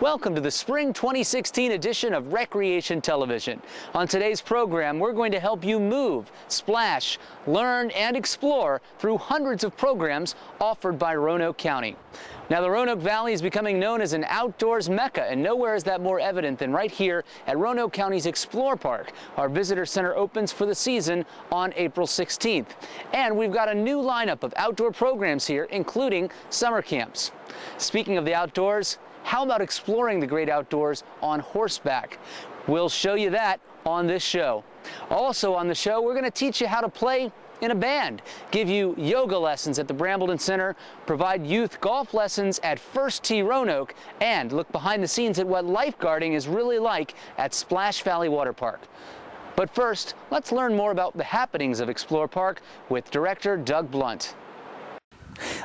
Welcome to the Spring 2016 edition of Recreation Television. On today's program, we're going to help you move, splash, learn, and explore through hundreds of programs offered by Roanoke County. Now, the Roanoke Valley is becoming known as an outdoors mecca, and nowhere is that more evident than right here at Roanoke County's Explore Park. Our visitor center opens for the season on April 16th. And we've got a new lineup of outdoor programs here, including summer camps. Speaking of the outdoors, how about exploring the great outdoors on horseback? We'll show you that on this show. Also on the show, we're going to teach you how to play in a band, give you yoga lessons at the Brambleton Center, provide youth golf lessons at First Tee Roanoke, and look behind the scenes at what lifeguarding is really like at Splash Valley Water Park. But first, let's learn more about the happenings of Explore Park with Director Doug Blunt.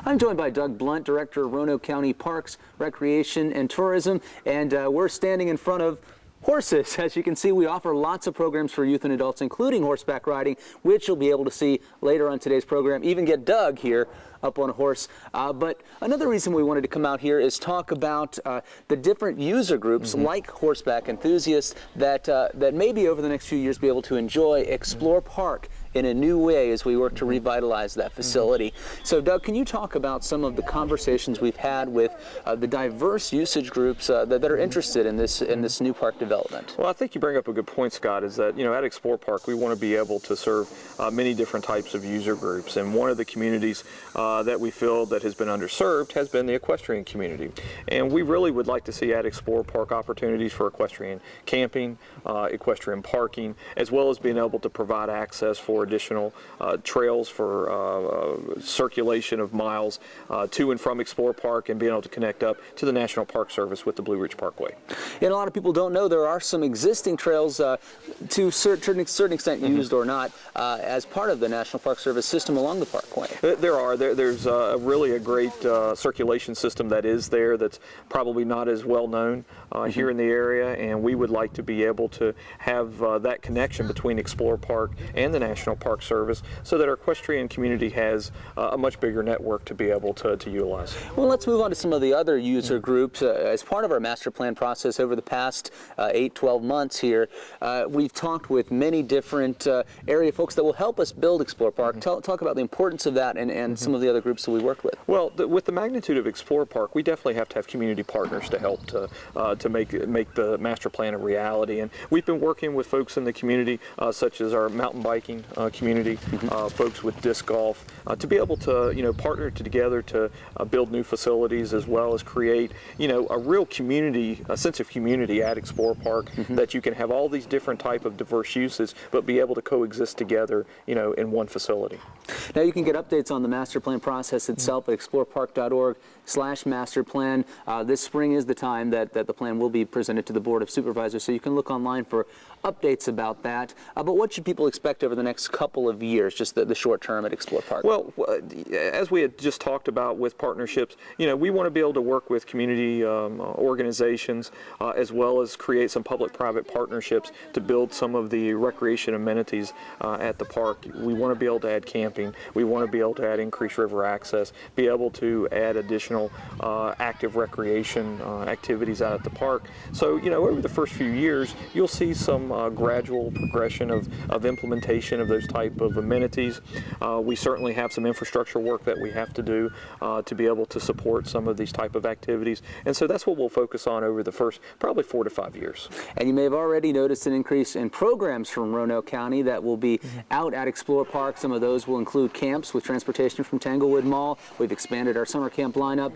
I'm joined by Doug Blunt, Director of Roanoke County Parks, Recreation, and Tourism, and we're standing in front of horses. As you can see, we offer lots of programs for youth and adults, including horseback riding, which you'll be able to see later on today's program. Even get Doug here up on a horse. But another reason we wanted to come out here is talk about the different user groups like horseback enthusiasts that maybe over the next few years be able to enjoy Explore Park in a new way as we work to revitalize that facility. So Doug, can you talk about some of the conversations we've had with the diverse usage groups that are interested in this new park development? Well, I think you bring up a good point, Scott, is that, at Explore Park we want to be able to serve many different types of user groups, and one of the communities that we feel that has been underserved has been the equestrian community. And we really would like to see at Explore Park opportunities for equestrian camping, equestrian parking, as well as being able to provide access for additional trails for circulation of miles to and from Explore Park, and being able to connect up to the National Park Service with the Blue Ridge Parkway. And a lot of people don't know there are some existing trails to a certain extent used or not as part of the National Park Service system along the parkway. There's really a great circulation system that is there that's probably not as well known here in the area, and we would like to be able to have that connection between Explore Park and the National Park Service so that our equestrian community has a much bigger network to be able to utilize. Well, let's move on to some of the other user groups. As part of our master plan process over the past 8-12 months here, we've talked with many different area folks that will help us build Explore Park. Talk about the importance of that and some of the other groups that we work with. Well, with the magnitude of Explore Park, we definitely have to have community partners to help to make the master plan a reality. And we've been working with folks in the community, such as our mountain biking community, folks with disc golf, to be able to partner together to build new facilities, as well as create a real community, a sense of community at Explore Park, that you can have all these different type of diverse uses but be able to coexist together in one facility. Now you can get updates on the master plan process itself at explorepark.org/masterplan. This spring is the time that the plan will be presented to the Board of Supervisors, so you can look online for updates about that. But what should people expect over the next couple of years, just the short term at Explore Park? Well, as we had just talked about with partnerships, we want to be able to work with community organizations, as well as create some public-private partnerships to build some of the recreation amenities at the park. We want to be able to add camping. We want to be able to add increased river access, be able to add additional active recreation activities out at the park. So, over the first few years, you'll see some gradual progression of implementation of those type of amenities. We certainly have some infrastructure work that we have to do to be able to support some of these type of activities, and so that's what we'll focus on over the first probably 4 to 5 years. And you may have already noticed an increase in programs from Roanoke County that will be out at Explore Park. Some of those will include camps with transportation from Tanglewood Mall. We've expanded our summer camp lineup,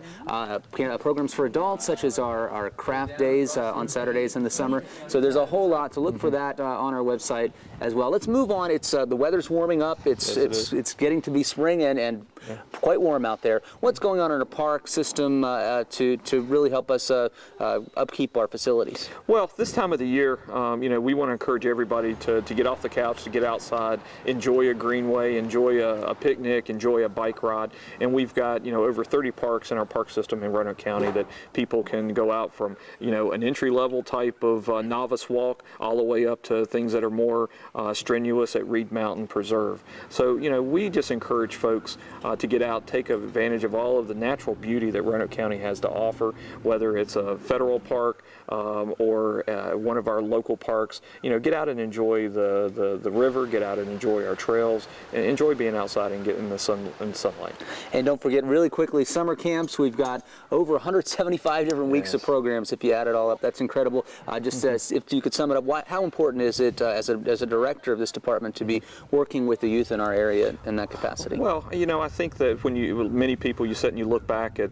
programs for adults such as our craft days on Saturdays in the summer. So there's a whole lot to look for that on our website as well. Let's move on. It's the weather's warming up. It's getting to be spring and quite warm out there. What's going on in our park system to really help us upkeep our facilities? Well, this time of the year, we want to encourage everybody to get off the couch, to get outside, enjoy a greenway, enjoy a picnic, enjoy a bike ride. And we've got over 30 parks in our park system in Roanoke County that people can go out from an entry-level type of novice walk all the way up to things that are more strenuous at Reed Mountain Mountain Preserve. So, we just encourage folks to get out, take advantage of all of the natural beauty that Roanoke County has to offer, whether it's a federal park or one of our local parks. Get out and enjoy the river, get out and enjoy our trails, and enjoy being outside and getting the sunlight. And don't forget, really quickly, summer camps. We've got over 175 different weeks of programs. If you add it all up, that's incredible. If you could sum it up, how important is it as a director of this department to be working with the youth in our area in that capacity? Well, I think that many people, you sit and you look back at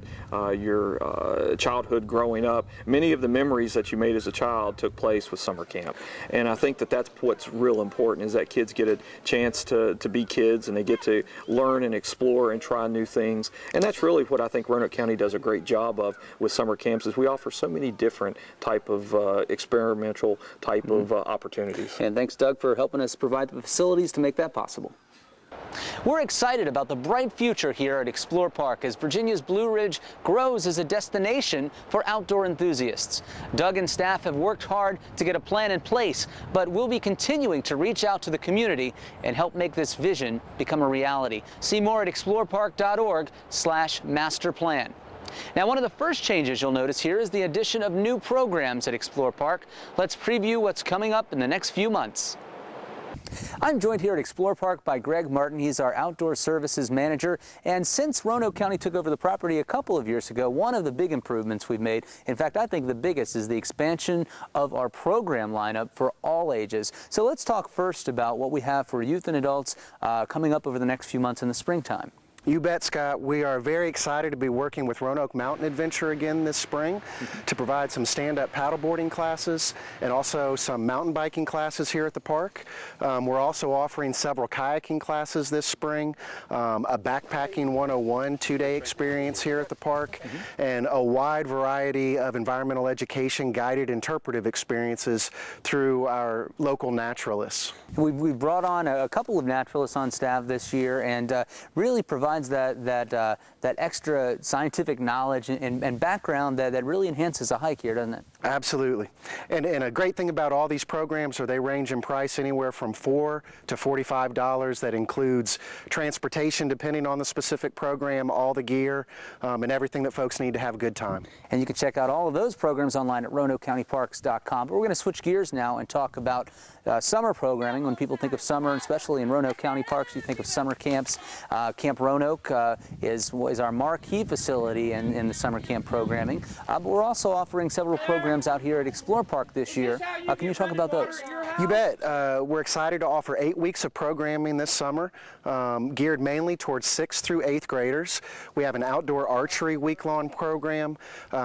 your childhood growing up, many of the memories that you made as a child took place with summer camp. And I think that that's what's real important, is that kids get a chance to be kids, and they get to learn and explore and try new things. And that's really what I think Roanoke County does a great job of with summer camps, is we offer so many different type of experimental type of opportunities. And thanks, Doug, for helping us provide the facilities to make that possible. We're excited about the bright future here at Explore Park as Virginia's Blue Ridge grows as a destination for outdoor enthusiasts. Doug and staff have worked hard to get a plan in place, but we'll be continuing to reach out to the community and help make this vision become a reality. See more at explorepark.org/masterplan. Now, one of the first changes you'll notice here is the addition of new programs at Explore Park. Let's preview what's coming up in the next few months. I'm joined here at Explore Park by Greg Martin. He's our outdoor services manager. And since Roanoke County took over the property a couple of years ago, one of the big improvements we've made, in fact, I think the biggest, is the expansion of our program lineup for all ages. So let's talk first about what we have for youth and adults coming up over the next few months in the springtime. You bet, Scott. We are very excited to be working with Roanoke Mountain Adventure again this spring to provide some stand-up paddleboarding classes and also some mountain biking classes here at the park. We're also offering several kayaking classes this spring, a backpacking 101 two-day experience here at the park, and a wide variety of environmental education guided interpretive experiences through our local naturalists. We've brought on a couple of naturalists on staff this year, and really provides that extra scientific knowledge and background that really enhances a hike here, doesn't it? Absolutely. And a great thing about all these programs are they range in price anywhere from $4 to $45. That includes transportation depending on the specific program, all the gear, and everything that folks need to have a good time. And you can check out all of those programs online at RoanokeCountyParks.com. But we're going to switch gears now and talk about summer programming. When people think of summer, especially in Roanoke County Parks, you think of summer camps. Camp Roanoke is our marquee facility in the summer camp programming. But we're also offering several programs out here at Explore Park this year. Can you talk about those? You bet. We're excited to offer 8 weeks of programming this summer, geared mainly towards 6th through 8th graders. We have an outdoor archery week-long program.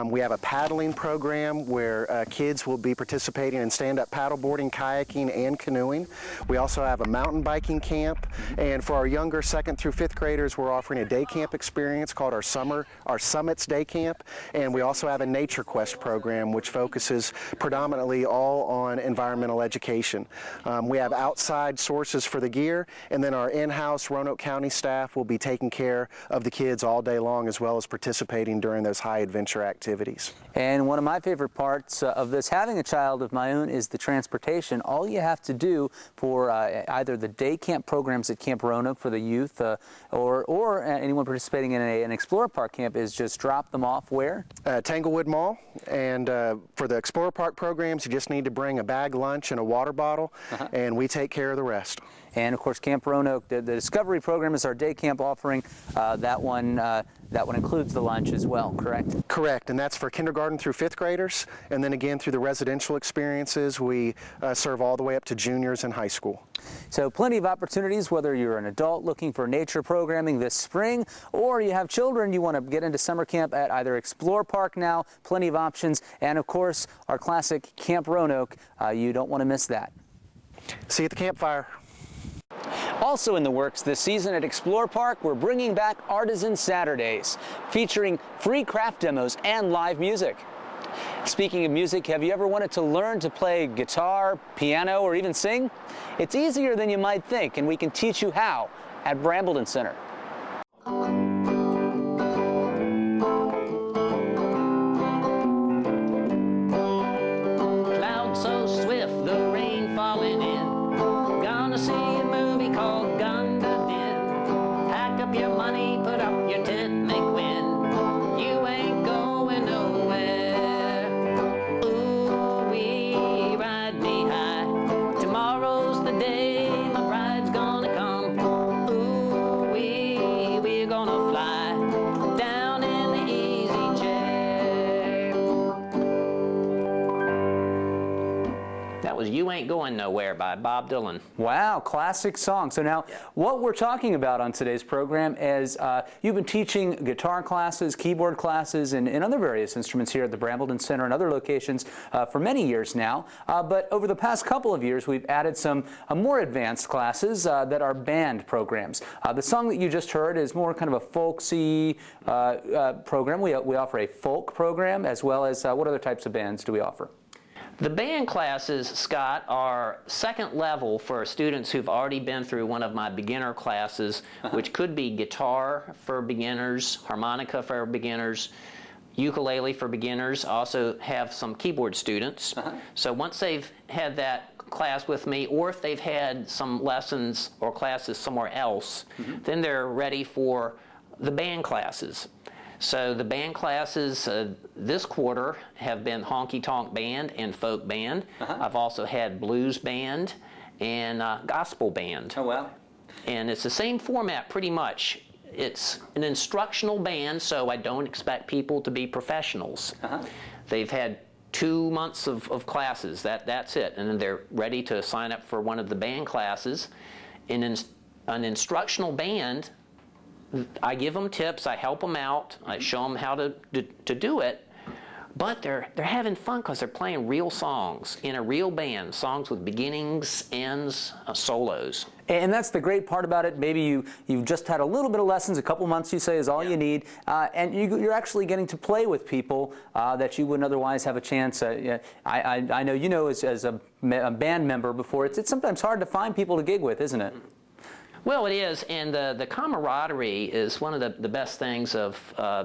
We have a paddling program where kids will be participating in stand-up paddleboarding, kayaking, and canoeing. We also have a mountain biking camp, and for our younger 2nd through 5th graders, we're offering a day camp experience called our Summits Day Camp, and we also have a Nature Quest program which focuses predominantly all on environmental education. We have outside sources for the gear, and then our in-house Roanoke County staff will be taking care of the kids all day long, as well as participating during those high adventure activities. And one of my favorite parts of this, having a child of my own, is the transportation. All you have to do for either the day camp programs at Camp Roanoke for the youth or anyone participating in an Explore Park camp is just drop them off where? Tanglewood Mall. And for the Explore Park programs, you just need to bring a bag lunch and a water bottle, and we take care of the rest. And of course, Camp Roanoke, the Discovery program is our day camp offering. That one includes the lunch as well, correct? Correct, and that's for kindergarten through 5th graders, and then again through the residential experiences, we serve all the way up to juniors in high school. So plenty of opportunities, whether you're an adult looking for nature programming this spring, or you have children you want to get into summer camp at either Explore Park now, plenty of options, and of course, our classic Camp Roanoke. You don't want to miss that. See you at the campfire. Also in the works this season at Explore Park, we're bringing back Artisan Saturdays, featuring free craft demos and live music. Speaking of music, have you ever wanted to learn to play guitar, piano, or even sing? It's easier than you might think, and we can teach you how at Brambleton Center. Clouds so swift, the rain falling in. Gonna see a movie called That was You Ain't Going Nowhere by Bob Dylan. Wow, classic song. So now, what we're talking about on today's program is you've been teaching guitar classes, keyboard classes, and other various instruments here at the Brambleton Center and other locations for many years now. But over the past couple of years, we've added some more advanced classes that are band programs. The song that you just heard is more kind of a folksy program. We offer a folk program, as well as what other types of bands do we offer? The band classes, Scott, are second level for students who've already been through one of my beginner classes, which could be guitar for beginners, harmonica for beginners, ukulele for beginners. Also have some keyboard students. So once they've had that class with me, or if they've had some lessons or classes somewhere else, then they're ready for the band classes. So the band classes this quarter have been honky tonk band and folk band. I've also had blues band and gospel band. Oh, wow. And it's the same format pretty much. It's an instructional band, so I don't expect people to be professionals. They've had 2 months of classes, that's it, and then they're ready to sign up for one of the band classes. In an instructional band, I give them tips, I help them out, I show them how to do it, but they're having fun because they're playing real songs in a real band, songs with beginnings, ends, solos. And that's the great part about it. Maybe you've just had a little bit of lessons, a couple months you say is all you need, and you're actually getting to play with people that you wouldn't otherwise have a chance. I know you know as a band member before, it's sometimes hard to find people to gig with, isn't it? Well, it is, and the camaraderie is one of the best things of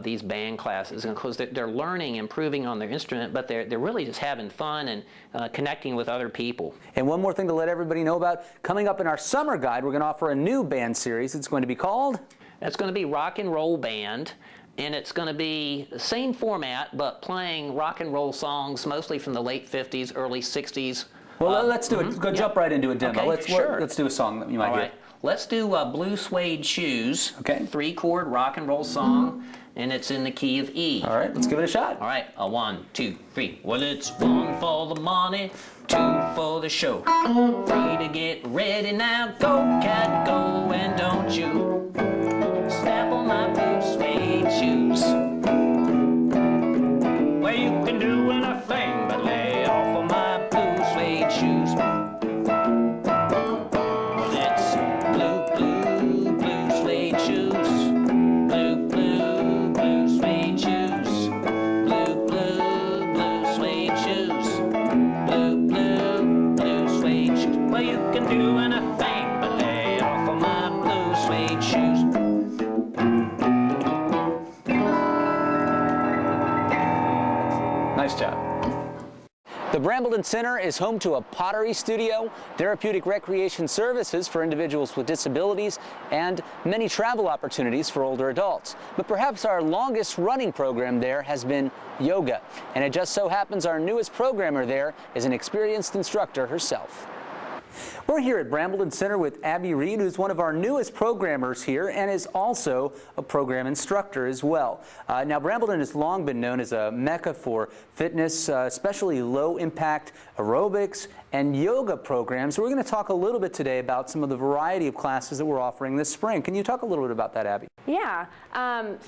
these band classes, because they're learning, improving on their instrument, but they're really just having fun and connecting with other people. And one more thing to let everybody know about, coming up in our summer guide, we're going to offer a new band series. It's going to be called? It's going to be Rock and Roll Band, and it's going to be the same format, but playing rock and roll songs, mostly from the late 50s, early 60s. Well, let's do it. Go jump right into a demo. Okay, sure. Let's do a song that you might hear. Let's do Blue Suede Shoes. Okay. 3-chord rock and roll song, and it's in the key of E. All right, let's give it a shot. All right, 1, 2, 3. Well, it's 1 for the money, 2 for the show. 3 to get ready now. Go, cat, go, and don't you step on my blue suede shoes. Well, you can do anything but lay off of my blue suede shoes. Nice job. The Brambleton Center is home to a pottery studio, therapeutic recreation services for individuals with disabilities, and many travel opportunities for older adults. But perhaps our longest running program there has been yoga. And it just so happens our newest programmer there is an experienced instructor herself. We're here at Brambleton Center with Abby Reed, who's one of our newest programmers here and is also a program instructor as well. Now, Brambleton has long been known as a mecca for fitness, especially low-impact aerobics and yoga programs. We're going to talk a little bit today about some of the variety of classes that we're offering this spring. Can you talk a little bit about that, Abby? Yeah.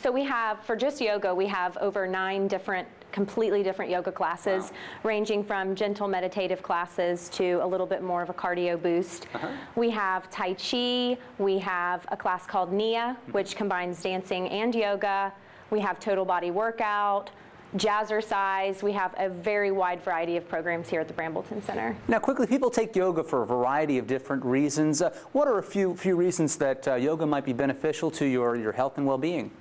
So we have, for just yoga, we have over 9 completely different yoga classes, ranging from gentle meditative classes to a little bit more of a cardio boost. We have Tai Chi, we have a class called Nia, which combines dancing and yoga. We have total body workout, jazzercise. We have a very wide variety of programs here at the Brambleton Center. Now, quickly, people take yoga for a variety of different reasons. What are a few reasons that yoga might be beneficial to your health and well-being?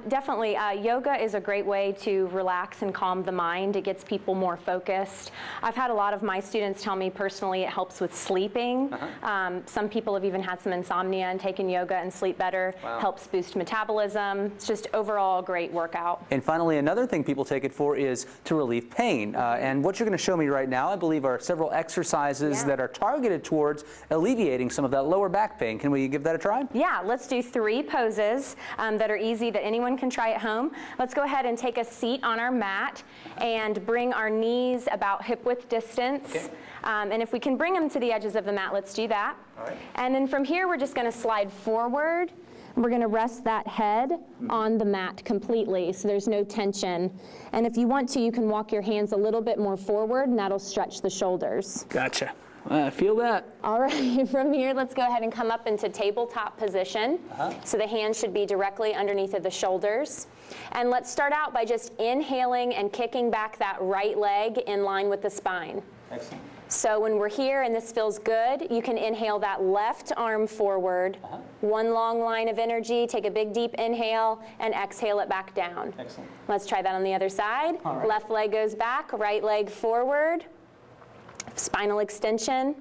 Definitely. Yoga is a great way to relax and calm the mind. It gets people more focused. I've had a lot of my students tell me personally it helps with sleeping. Some people have even had some insomnia and taken yoga and sleep better. Helps boost metabolism. It's just overall a great workout. And finally, another thing people take it for is to relieve pain. And what you're going to show me right now, I believe, are several exercises that are targeted towards alleviating some of that lower back pain. Can we give that a try? Yeah, let's do 3 poses that are easy easy that anyone can try at home. Let's go ahead and take a seat on our mat and bring our knees about hip width distance. Okay. And if we can bring them to the edges of the mat, let's do that. All right. And then from here, we're just going to slide forward. We're going to rest that head on the mat completely, so there's no tension. And if you want to, you can walk your hands a little bit more forward, and that'll stretch the shoulders. Gotcha. I feel that. All right, from here, let's go ahead and come up into tabletop position. So the hands should be directly underneath of the shoulders. And let's start out by just inhaling and kicking back that right leg in line with the spine. Excellent. So when we're here and this feels good, you can inhale that left arm forward, one long line of energy, take a big deep inhale, and exhale it back down. Excellent. Let's try that on the other side. All right. Left leg goes back, right leg forward, spinal extension,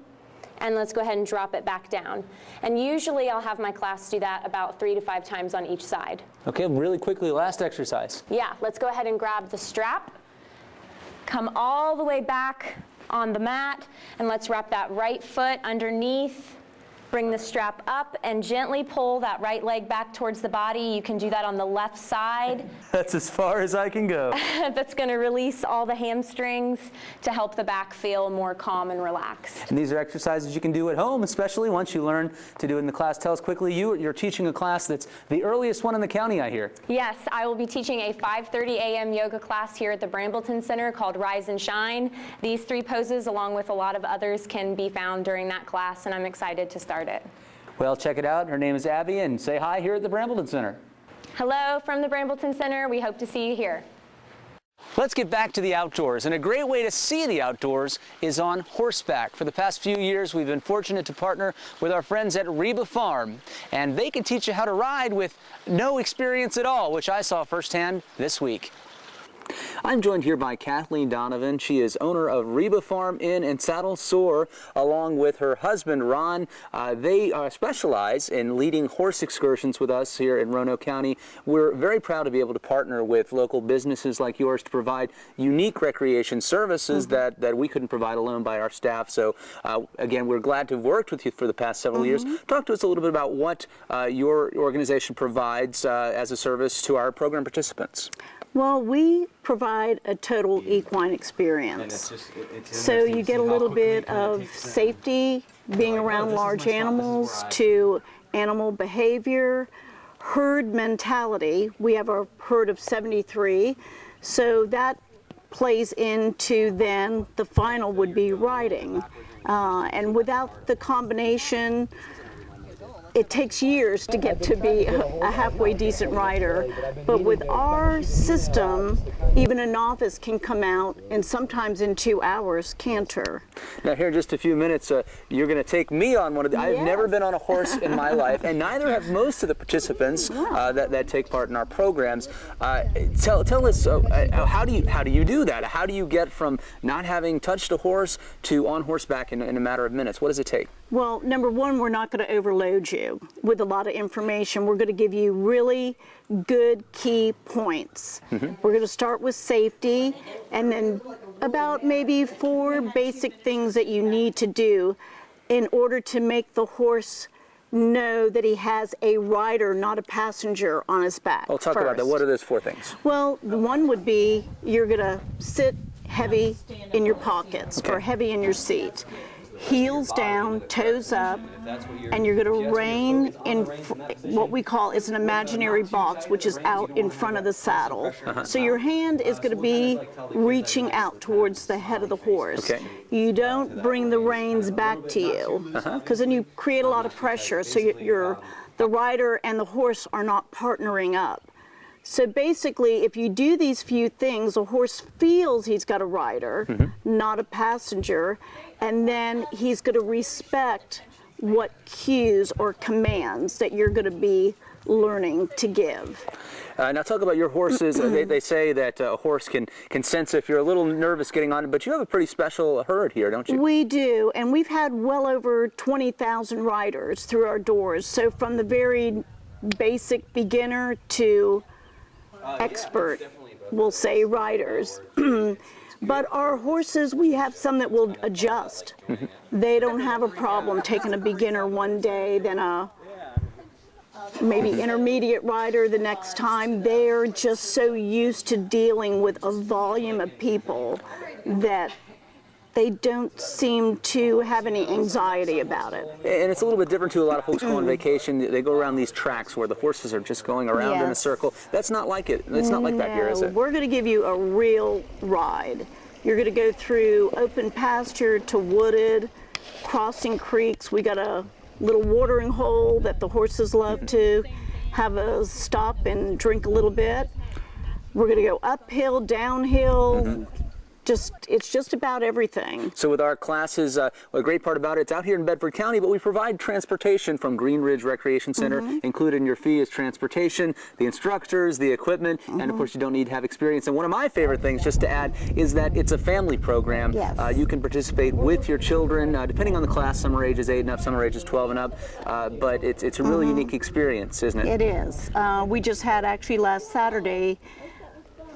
and let's go ahead and drop it back down. And usually I'll have my class do that about 3 to 5 times on each side. Okay, really quickly, last exercise. Yeah, let's go ahead and grab the strap, come all the way back on the mat, and let's wrap that right foot underneath. Bring the strap up and gently pull that right leg back towards the body. You can do that on the left side. That's as far as I can go. That's going to release all the hamstrings to help the back feel more calm and relaxed. And these are exercises you can do at home, especially once you learn to do it in the class. Tell us quickly, you're teaching a class that's the earliest one in the county, I hear. Yes, I will be teaching a 5:30 a.m. yoga class here at the Brambleton Center called Rise and Shine. These 3 poses, along with a lot of others, can be found during that class, and I'm excited to start it. Well, check it out. Her name is Abby, and say hi here at the Brambleton Center. Hello from the Brambleton Center. We hope to see you here. Let's get back to the outdoors, and a great way to see the outdoors is on horseback. For the past few years, we've been fortunate to partner with our friends at Reba Farm, and they can teach you how to ride with no experience at all, which I saw firsthand this week. I'm joined here by Kathleen Donovan. She is owner of Reba Farm Inn and Saddle Soar, along with her husband, Ron. They specialize in leading horse excursions with us here in Roanoke County. We're very proud to be able to partner with local businesses like yours to provide unique recreation services that we couldn't provide alone by our staff. So, again, we're glad to have worked with you for the past several years. Talk to us a little bit about what your organization provides as a service to our program participants. Well, we provide a total equine experience. So you get a little bit of safety, being around large animals, to animal behavior, herd mentality. We have a herd of 73, so that plays into then the final would be riding. And without the combination, it takes years to get to be a halfway decent rider, but with our system, even a novice can come out and sometimes in 2 hours canter. Now here in just a few minutes, you're going to take me on one of the, I've never been on a horse in my life, and neither have most of the participants that take part in our programs. Tell us, how do you do that? How do you get from not having touched a horse to on horseback in a matter of minutes? What does it take? Well, number one, we're not going to overload you with a lot of information. We're going to give you really good key points. We're going to start with safety, and then about maybe 4 basic things that you need to do in order to make the horse know that he has a rider, not a passenger, on his back. Well, talk about that. What are those 4 things? Well, the one would be you're going to sit heavy in your pockets or heavy in your seat. Heels down, toes up, and you're going to rein in what we call is an imaginary box, which is out in front of the saddle. So your hand is going to be reaching out towards the head of the horse. You don't bring the reins back to you, because then you create a lot of pressure, so the rider and the horse are not partnering up. So basically, if you do these few things, a horse feels he's got a rider, not a passenger, and then he's going to respect what cues or commands that you're going to be learning to give. Now talk about your horses. They say that a horse can sense if you're a little nervous getting on it, but you have a pretty special herd here, don't you? We do, and we've had well over 20,000 riders through our doors. So from the very basic beginner to expert, we'll say riders. But our horses, we have some that will adjust. They don't have a problem taking a beginner one day, then a maybe intermediate rider the next time. They're just so used to dealing with a volume of people that they don't seem to have any anxiety about it. And it's a little bit different to a lot of folks go on vacation. They go around these tracks where the horses are just going around in a circle. That's not like it. It's not like that here, is it? We're going to give you a real ride. You're going to go through open pasture to wooded, crossing creeks. We got a little watering hole that the horses love to have a stop and drink a little bit. We're going to go uphill, downhill. It's just about everything. So with our classes, a great part about it, it's out here in Bedford County, but we provide transportation from Green Ridge Recreation Center. Included in your fee is transportation, the instructors, the equipment, and of course you don't need to have experience. And one of my favorite things, just to add, is that it's a family program. Yes. You can participate with your children, depending on the class. Some are ages 8 and up, some are ages 12 and up, but it's a really unique experience, isn't it? It is. We just had actually last Saturday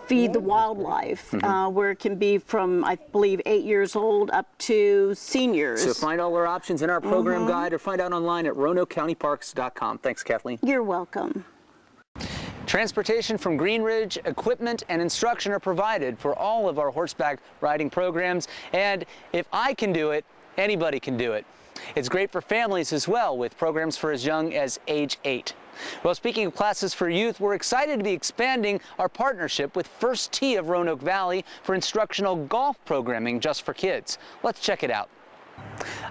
Feed the Wildlife, where it can be from, I believe, 8 years old up to seniors. So find all our options in our program guide or find out online at RoanokeCountyParks.com. Thanks, Kathleen. You're welcome. Transportation from Green Ridge, equipment and instruction are provided for all of our horseback riding programs. And if I can do it, anybody can do it. It's great for families as well, with programs for as young as age 8. Well, speaking of classes for youth, we're excited to be expanding our partnership with First Tee of Roanoke Valley for instructional golf programming just for kids. Let's check it out.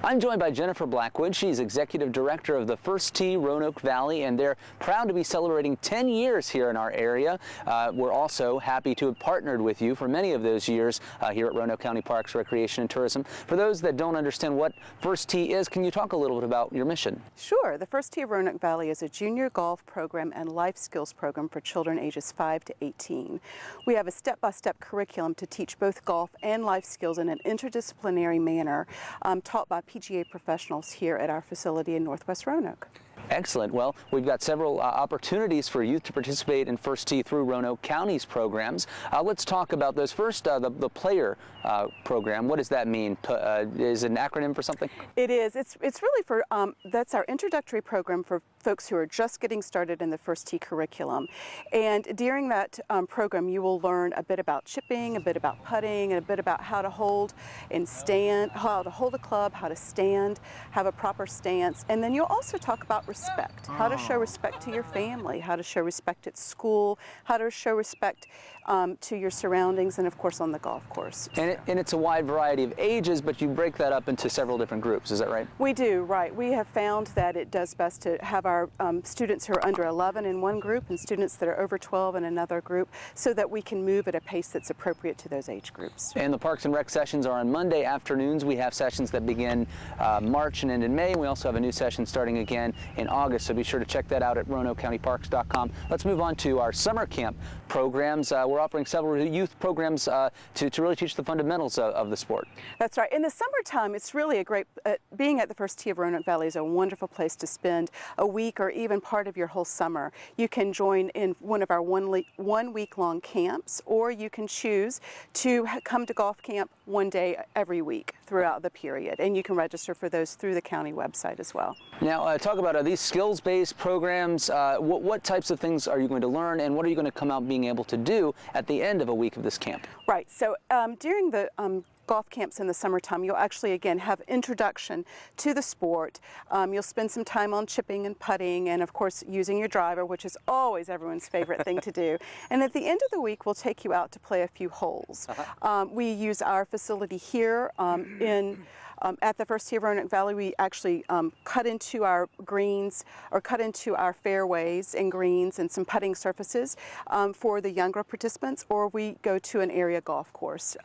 I'm joined by Jennifer Blackwood. She's Executive Director of the First Tee Roanoke Valley, and they're proud to be celebrating 10 years here in our area. We're also happy to have partnered with you for many of those years here at Roanoke County Parks, Recreation and Tourism. For those that don't understand what First Tee is, can you talk a little bit about your mission? Sure. The First Tee of Roanoke Valley is a junior golf program and life skills program for children ages 5 to 18. We have a step-by-step curriculum to teach both golf and life skills in an interdisciplinary manner, taught by PGA professionals here at our facility in Northwest Roanoke. Excellent. Well, we've got several opportunities for youth to participate in First Tee through Roanoke County's programs. Let's talk about those. First, the player program. What does that mean? Is it an acronym for something? It is. It's really for, that's our introductory program for folks who are just getting started in the First Tee curriculum. And during that program, you will learn a bit about chipping, a bit about putting, and a bit about how to hold and stand, how to hold a club, how to stand, have a proper stance. And then you'll also talk about respect, how to show respect to your family, how to show respect at school, how to show respect to your surroundings, and of course on the golf course. And it's a wide variety of ages, but you break that up into several different groups, is that right? We do, right. We have found that it does best to have our students who are under 11 in one group and students that are over 12 in another group, so that we can move at a pace that's appropriate to those age groups. And the Parks and Rec sessions are on Monday afternoons. We have sessions that begin March and end in May. We also have a new session starting again in August, so be sure to check that out at RoanokeCountyParks.com. Let's move on to our summer camp programs. We're offering several youth programs to really teach the fundamentals of the sport. That's right. In the summertime, it's really a great, being at the First Tee of Roanoke Valley is a wonderful place to spend a week or even part of your whole summer. You can join in one of our one week long camps, or you can choose to come to golf camp one day every week throughout the period, and you can register for those through the county website as well. Now, talk about these skills-based programs. What types of things are you going to learn, and what are you going to come out being able to do at the end of a week of this camp? Right. So during the golf camps in the summertime, you'll actually again have introduction to the sport. You'll spend some time on chipping and putting, and of course using your driver, which is always everyone's favorite thing to do. And at the end of the week, we'll take you out to play a few holes. We use our facility here at the First Tee of Roanoke Valley. We actually cut into our greens, or cut into our fairways and greens and some putting surfaces for the younger participants, or we go to an area golf course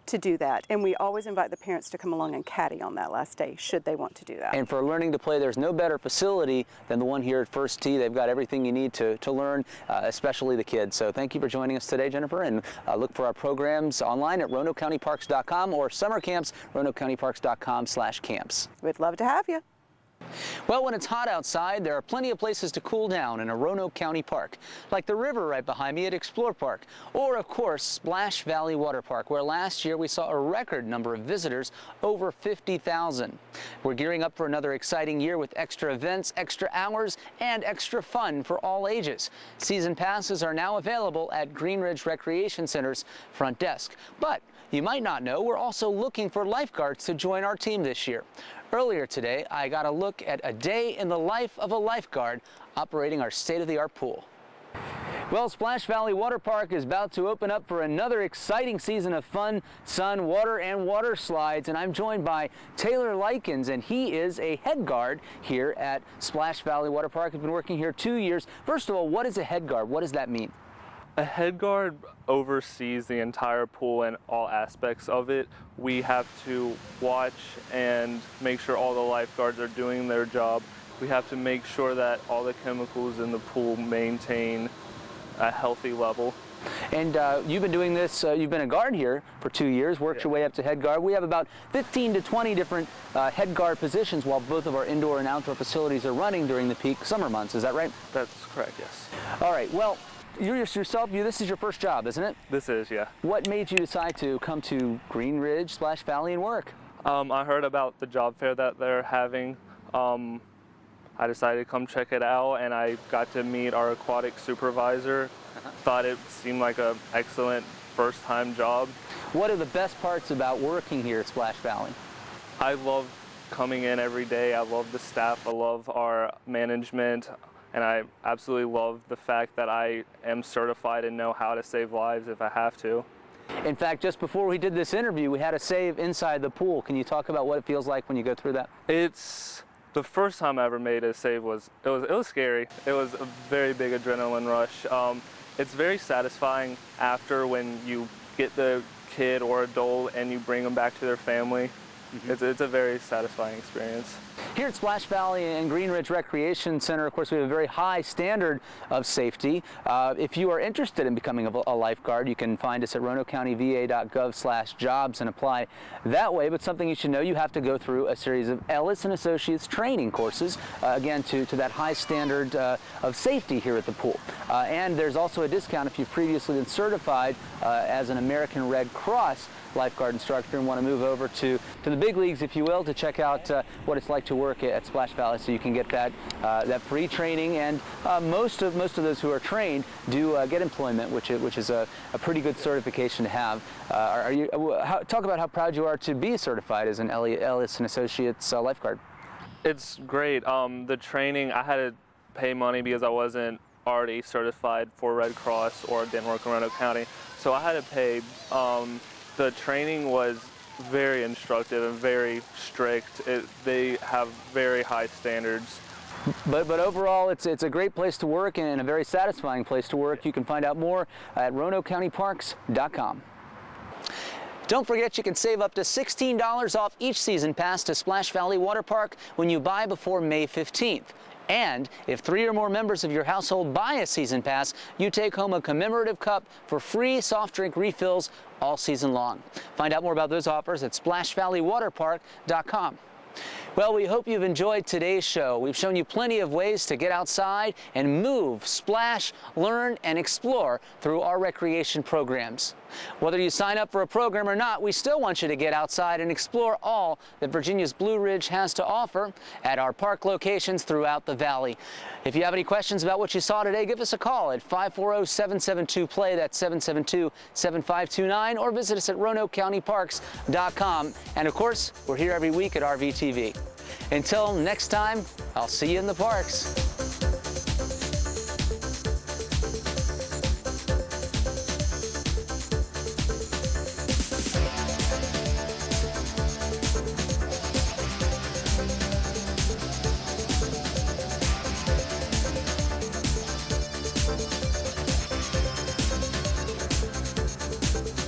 to do that. And we always invite the parents to come along and caddy on that last day, should they want to do that. And for learning to play, there's no better facility than the one here at First Tee. They've got everything you need to learn, especially the kids. So thank you for joining us today, Jennifer, and look for our programs online at RoanokeCountyParks.com or summer camps, RoanokeCountyParks.com/camps. We'd love to have you. Well, when it's hot outside, there are plenty of places to cool down in a Roanoke County park, like the river right behind me at Explore Park, or of course Splash Valley Water Park, where last year we saw a record number of visitors, over 50,000. We're gearing up for another exciting year with extra events, extra hours, and extra fun for all ages. Season passes are now available at Green Ridge Recreation Center's front desk. But you might not know, we're also looking for lifeguards to join our team this year. Earlier today, I got a look at a day in the life of a lifeguard operating our state-of-the-art pool. Well, Splash Valley Water Park is about to open up for another exciting season of fun, sun, water, and water slides, and I'm joined by Taylor Likens, and he is a head guard here at Splash Valley Water Park. He's been working here 2 years. First of all, what is a head guard? What does that mean? A head guard oversees the entire pool and all aspects of it. We have to watch and make sure all the lifeguards are doing their job. We have to make sure that all the chemicals in the pool maintain a healthy level. And you've been doing this, you've been a guard here for 2 years, worked your way up to head guard. We have about 15 to 20 different head guard positions while both of our indoor and outdoor facilities are running during the peak summer months. Is that right? That's correct, yes. All right, well, this is your first job, isn't it? This is, yeah. What made you decide to come to Green Ridge, Splash Valley, and work? I heard about the job fair that they're having. I decided to come check it out, and I got to meet our aquatic supervisor. Thought it seemed like an excellent first-time job. What are the best parts about working here at Splash Valley? I love coming in every day. I love the staff. I love our management. And I absolutely love the fact that I am certified and know how to save lives if I have to. In fact, just before we did this interview, we had a save inside the pool. Can you talk about what it feels like when you go through that? It's the first time I ever made a save was scary. It was a very big adrenaline rush. It's very satisfying after when you get the kid or adult and you bring them back to their family. It's a very satisfying experience. Here at Splash Valley and Green Ridge Recreation Center, of course, we have a very high standard of safety. If you are interested in becoming a lifeguard, you can find us at roanokecountyva.gov/jobs and apply that way. But something you should know, you have to go through a series of Ellis & Associates training courses, again, to that high standard of safety here at the pool. And there's also a discount if you've previously been certified as an American Red Cross lifeguard instructor and want to move over to the big leagues, if you will, to check out what it's like to work at Splash Valley, so you can get that free training. And most of those who are trained do get employment, which is a pretty good certification to have. Talk about how proud you are to be certified as an Ellis & Associates lifeguard. It's great. The training, I had to pay money because I wasn't already certified for Red Cross or didn't work in Roanoke County, so I had to pay. The training was very instructive and very strict. They have very high standards. But overall, it's a great place to work and a very satisfying place to work. You can find out more at RoanokeCountyParks.com. Don't forget, you can save up to $16 off each season pass to Splash Valley Water Park when you buy before May 15th. And if 3 or more members of your household buy a season pass, you take home a commemorative cup for free soft drink refills all season long. Find out more about those offers at SplashValleyWaterPark.com. Well, we hope you've enjoyed today's show. We've shown you plenty of ways to get outside and move, splash, learn, and explore through our recreation programs. Whether you sign up for a program or not, we still want you to get outside and explore all that Virginia's Blue Ridge has to offer at our park locations throughout the valley. If you have any questions about what you saw today, give us a call at 540-772-PLAY, that's 772-7529, or visit us at RoanokeCountyParks.com. And of course, we're here every week at RVTV. Until next time, I'll see you in the parks.